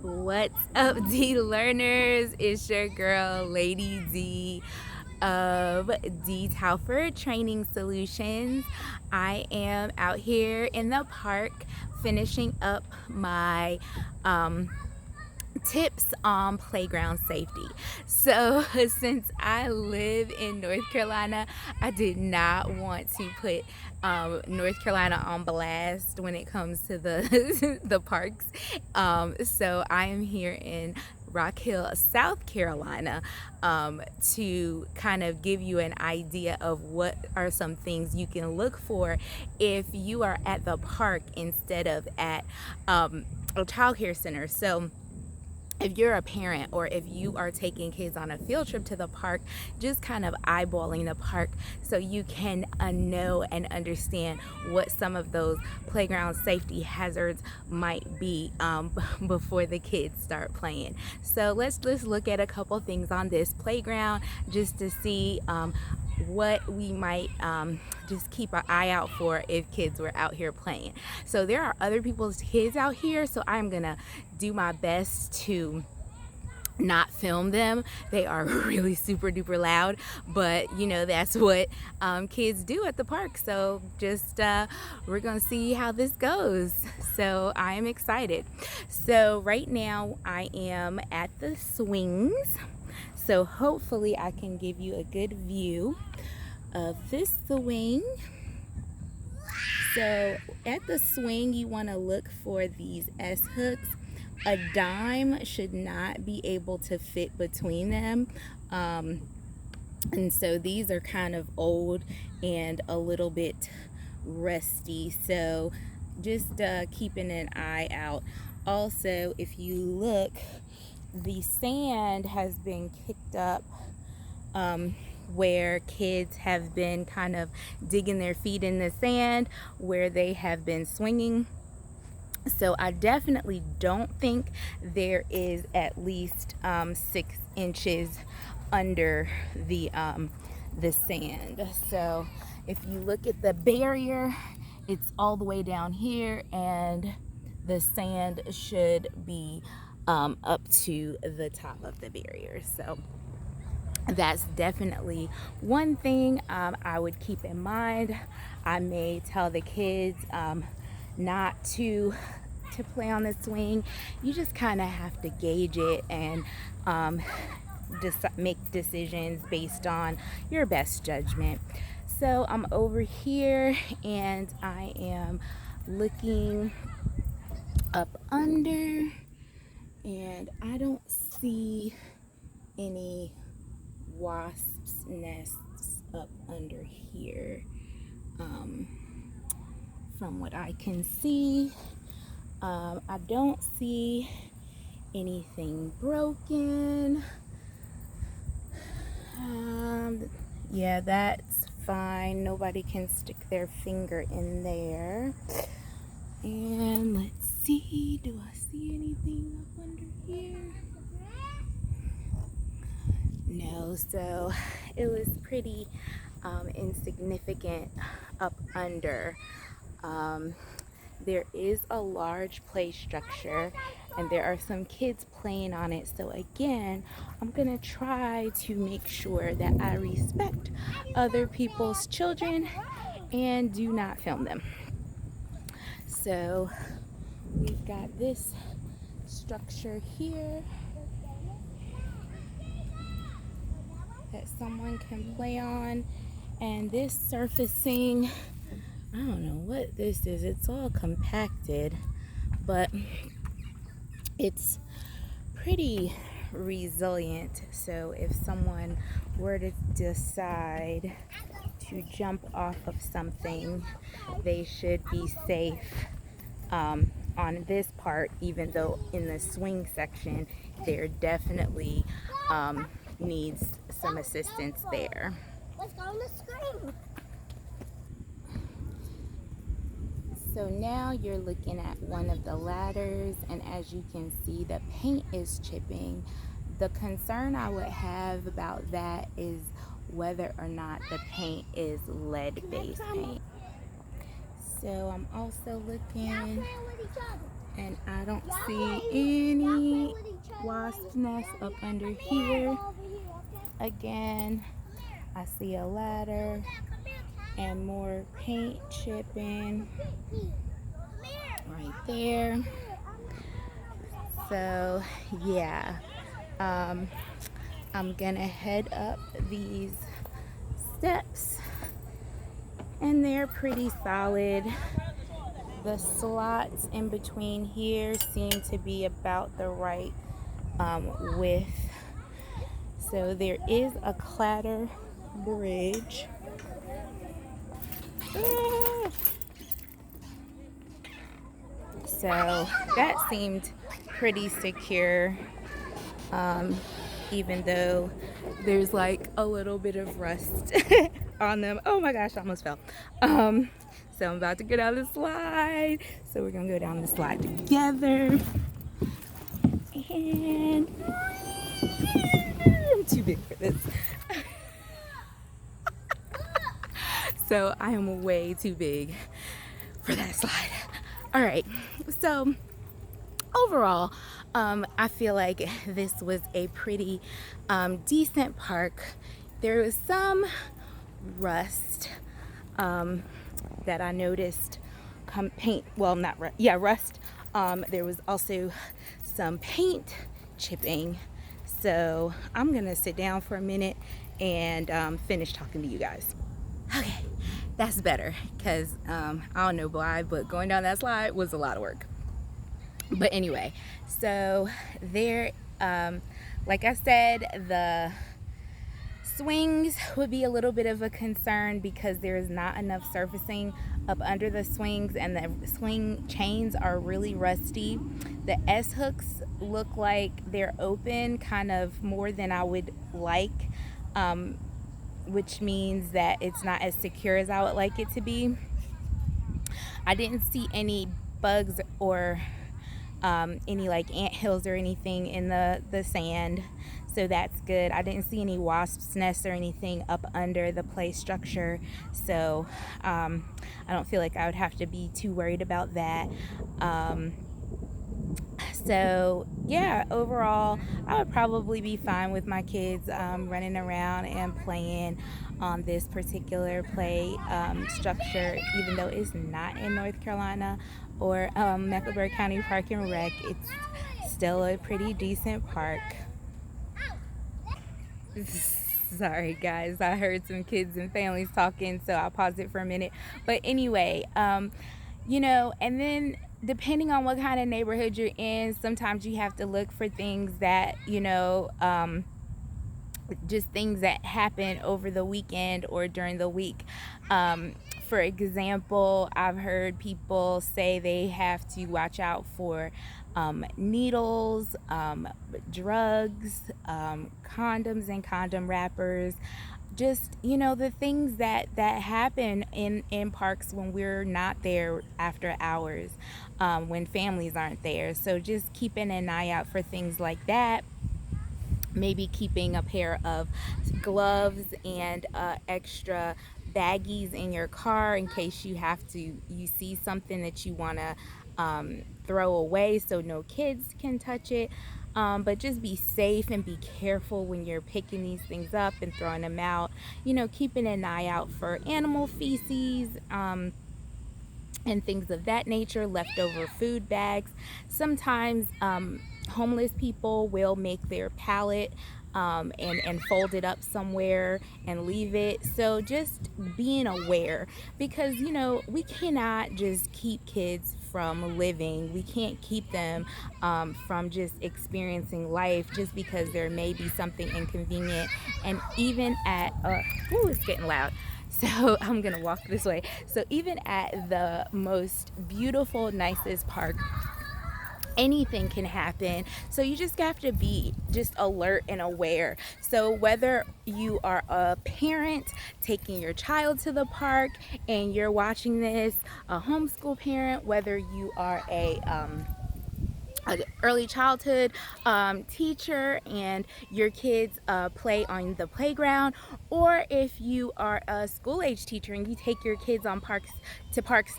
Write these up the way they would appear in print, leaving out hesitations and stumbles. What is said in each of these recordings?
What's up, D learners? It's your girl, Lady D of DTalford Training Solutions. I am out here in the park finishing up my tips on playground safety. So since I live in North Carolina, I did not want to put North Carolina on blast when it comes to the the parks. So I am here in Rock Hill, South Carolina, to kind of give you an idea of what are some things you can look for if you are at the park instead of at a child care center. So if you're a parent or if you are taking kids on a field trip to the park, just kind of eyeballing the park so you can know and understand what some of those playground safety hazards might be before the kids start playing. So let's look at a couple things on this playground just to see what we might just keep an eye out for if kids were out here playing. So there are other people's kids out here, so I'm gonna do my best to not film them. They are really super duper loud, but you know, that's what kids do at the park. So just we're gonna see how this goes. So I am excited. So right now I am at the swings, so hopefully I can give you a good view of this swing. So at the swing, you want to look for these S hooks. A dime should not be able to fit between them. And so these are kind of old and a little bit rusty. So just keeping an eye out. Also, if you look, the sand has been kicked up where kids have been kind of digging their feet in the sand where they have been swinging. So I definitely don't think there is at least 6 inches under the sand. So if you look at the barrier, it's all the way down here, and the sand should be up to the top of the barrier. So that's definitely one thing I would keep in mind. I may tell the kids not to play on the swing. You just kind of have to gauge it and just make decisions based on your best judgment. So I'm over here and I am looking up under, and I don't see any wasps nests up under here from what I can see. I don't see anything broken. Yeah, that's fine. Nobody can stick their finger in there. And let's see, do I see anything up under here? No, so it was pretty insignificant up under. There is a large play structure and there are some kids playing on it. So again, I'm gonna try to make sure that I respect other people's children and do not film them. So we've got this structure here that someone can play on, and this surfacing, I don't know what this is. It's all compacted, but it's pretty resilient. So if someone were to decide to jump off of something, they should be safe on this part, even though in the swing section there definitely needs some assistance there. Let's go on the screen. So now you're looking at one of the ladders, and as you can see, the paint is chipping. The concern I would have about that is whether or not the paint is lead-based paint. So I'm also looking And I don't see any wasp nests up under here. Again, I see a ladder and more paint chipping right there. So yeah, I'm gonna head up these steps, and they're pretty solid. The slots in between here seem to be about the right width. So there is a clatter bridge. So that seemed pretty secure, even though there's like a little bit of rust on them. Oh my gosh, I almost fell. So I'm about to go down the slide. So we're gonna go down the slide together. And I'm too big for this. So I am way too big for that slide. All right, so overall, I feel like this was a pretty decent park. There was some rust that I noticed. Rust. There was also some paint chipping. So I'm gonna sit down for a minute and finish talking to you guys. Okay, that's better, because I don't know why, but going down that slide was a lot of work. But anyway, so there, like I said, the swings would be a little bit of a concern because there is not enough surfacing up under the swings, and the swing chains are really rusty. The S hooks look like they're open kind of more than I would like, which means that it's not as secure as I would like it to be. I didn't see any bugs or any like ant hills or anything in the sand, so that's good. I didn't see any wasps nests or anything up under the play structure, so I don't feel like I would have to be too worried about that. So yeah, overall I would probably be fine with my kids running around and playing on this particular play structure, even though it's not in North Carolina or Mecklenburg County Park and Rec. It's still a pretty decent park. Sorry guys, I heard some kids and families talking, so I'll pause it for a minute. But anyway, you know, and then depending on what kind of neighborhood you're in, sometimes you have to look for things that, you know, just things that happen over the weekend or during the week. For example, I've heard people say they have to watch out for needles, drugs, condoms and condom wrappers. Just, you know, the things that happen in parks when we're not there after hours, when families aren't there. So just keeping an eye out for things like that. Maybe keeping a pair of gloves and extra baggies in your car in case you see something that you want to throw away, so no kids can touch it. But just be safe and be careful when you're picking these things up and throwing them out. You know, keeping an eye out for animal feces and things of that nature, leftover food bags. Sometimes homeless people will make their pallet and fold it up somewhere and leave it. So just being aware, because, you know, we cannot just keep kids from living. We can't keep them from just experiencing life just because there may be something inconvenient. And even at it's getting loud. So I'm gonna walk this way. So even at the most beautiful, nicest park, anything can happen. So you just have to be just alert and aware. So whether you are a parent taking your child to the park and you're watching this, a homeschool parent, whether you are a early childhood teacher and your kids play on the playground, or if you are a school age teacher and you take your kids on parks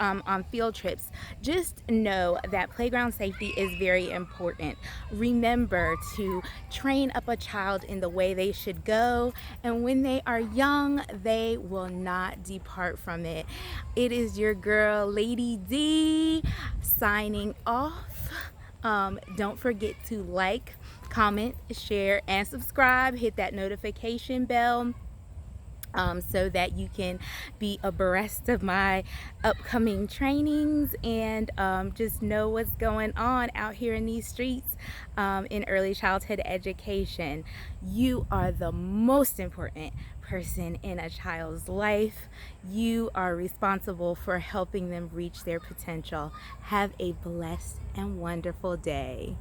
on field trips, just know that playground safety is very important. Remember to train up a child in the way they should go, and when they are young they will not depart from it. It is your girl Lady D signing off. Don't forget to like, comment, share, and subscribe. Hit that notification bell so that you can be abreast of my upcoming trainings and just know what's going on out here in these streets in early childhood education. You are the most important person in a child's life. You are responsible for helping them reach their potential. Have a blessed and wonderful day.